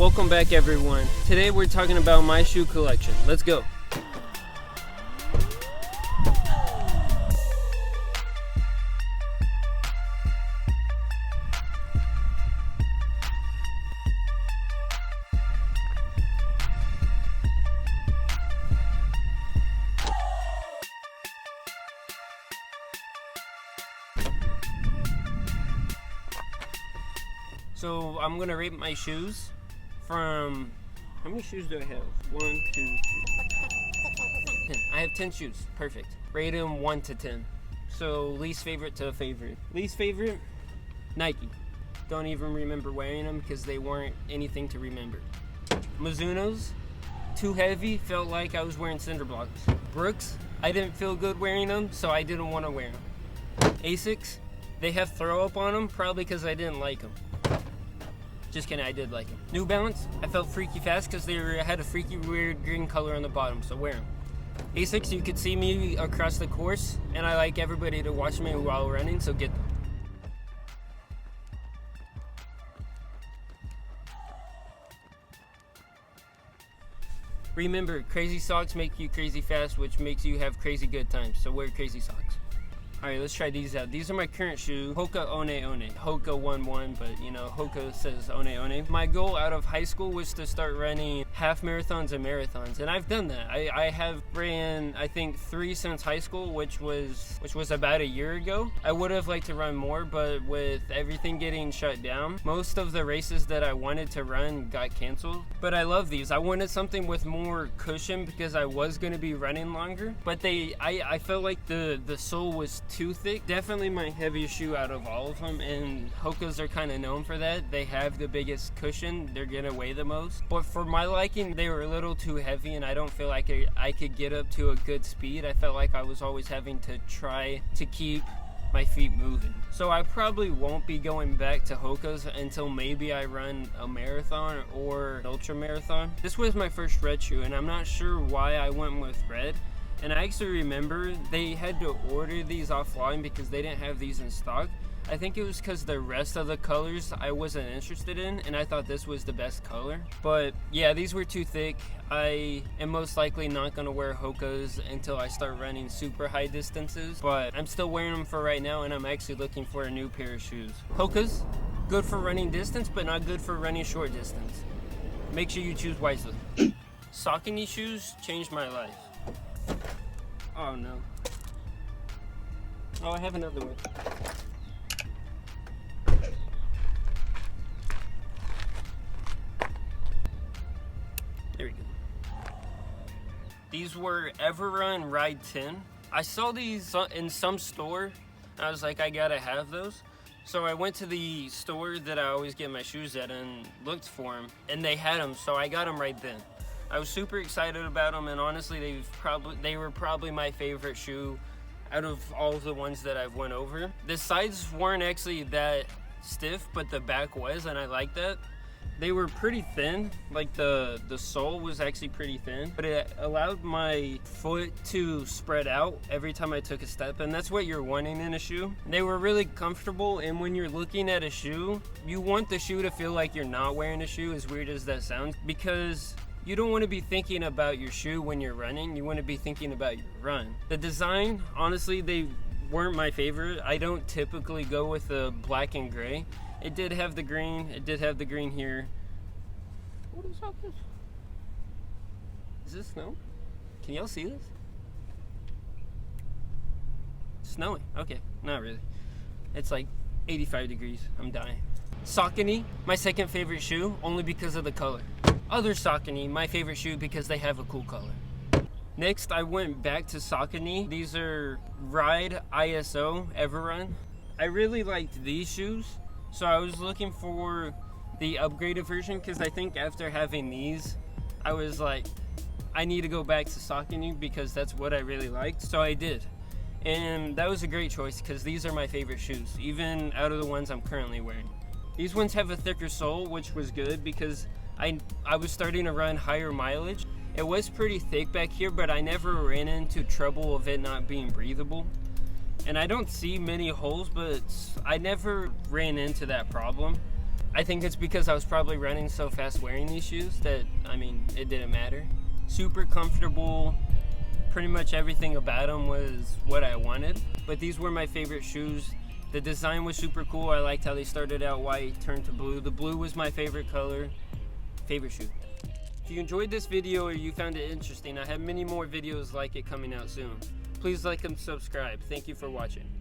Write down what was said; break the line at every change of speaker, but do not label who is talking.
Welcome back everyone. Today we're talking about my shoe collection. Let's go. So I'm gonna rate my shoes from, how many shoes do I have? 1, 2, 3, 10. I have 10 shoes, perfect. Rate them 1 to 10. So least favorite to favorite. Least favorite, Nike. Don't even remember wearing them because they weren't anything to remember. Mizuno's, too heavy, felt like I was wearing cinder blocks. Brooks, I didn't feel good wearing them, so I didn't want to wear them. Asics, they have throw up on them, probably because I didn't like them. Just kidding, I did like them. New Balance, I felt freaky fast because they had a freaky weird green color on the bottom, so wear them. Asics, you could see me across the course, and I like everybody to watch me while running, so get them. Remember, crazy socks make you crazy fast, which makes you have crazy good times, so wear crazy socks. Alright, let's try these out. These are my current shoes. Hoka One One. Hoka 1-1, but you know, Hoka says One One. My goal out of high school was to start running half marathons and marathons, and I've done that. I have ran, I think, 3 since high school, which was about a year ago. I would have liked to run more, but with everything getting shut down, most of the races that I wanted to run got canceled. But I love these. I wanted something with more cushion because I was going to be running longer, but I felt like the sole was too thick. Definitely my heaviest shoe out of all of them, and Hokas are kind of known for that. They have the biggest cushion, they're gonna weigh the most, but for my liking they were a little too heavy, and I don't feel like I could get up to a good speed. I felt like I was always having to try to keep my feet moving. So I probably won't be going back to Hokas until maybe I run a marathon or an ultra marathon. This was my first red shoe, and I'm not sure why I went with red. And I actually remember they had to order these offline because they didn't have these in stock. I think it was because the rest of the colors I wasn't interested in, and I thought this was the best color. But yeah, these were too thick. I am most likely not going to wear Hokas until I start running super high distances, but I'm still wearing them for right now, and I'm actually looking for a new pair of shoes. Hokas, good for running distance, but not good for running short distance. Make sure you choose wisely. Saucony shoes changed my life. Oh no. Oh, I have another one. There we go. These were Everrun Ride 10. I saw these in some store. I was like, I gotta have those. So I went to the store that I always get my shoes at and looked for them, and they had them, so I got them right then. I was super excited about them, and honestly, they were probably my favorite shoe out of all of the ones that I've went over. The sides weren't actually that stiff, but the back was, and I like that. They were pretty thin, like the sole was actually pretty thin, but it allowed my foot to spread out every time I took a step, and that's what you're wanting in a shoe. They were really comfortable, and when you're looking at a shoe, you want the shoe to feel like you're not wearing a shoe, as weird as that sounds, because you don't want to be thinking about your shoe when you're running. You want to be thinking about your run. The design, honestly, they weren't my favorite. I don't typically go with the black and gray. It did have the green. It did have the green here. What is all this? Is this snow? Can y'all see this? It's snowing. Okay, not really. It's like 85 degrees. I'm dying. Saucony, my second favorite shoe, only because of the color. Other Saucony, my favorite shoe because they have a cool color. Next, I went back to Saucony. These are Ride ISO Everrun. I really liked these shoes, so I was looking for the upgraded version because I think after having these, I was like, I need to go back to Saucony because that's what I really liked, so I did. And that was a great choice because these are my favorite shoes, even out of the ones I'm currently wearing. These ones have a thicker sole, which was good because I was starting to run higher mileage. It was pretty thick back here, but I never ran into trouble of it not being breathable. And I don't see many holes, but I never ran into that problem. I think it's because I was probably running so fast wearing these shoes that, I mean, it didn't matter. Super comfortable. Pretty much everything about them was what I wanted. But these were my favorite shoes. The design was super cool. I liked how they started out white, turned to blue. The blue was my favorite color. Favorite shoe. If you enjoyed this video or you found it interesting, I have many more videos like it coming out soon. Please like and subscribe. Thank you for watching.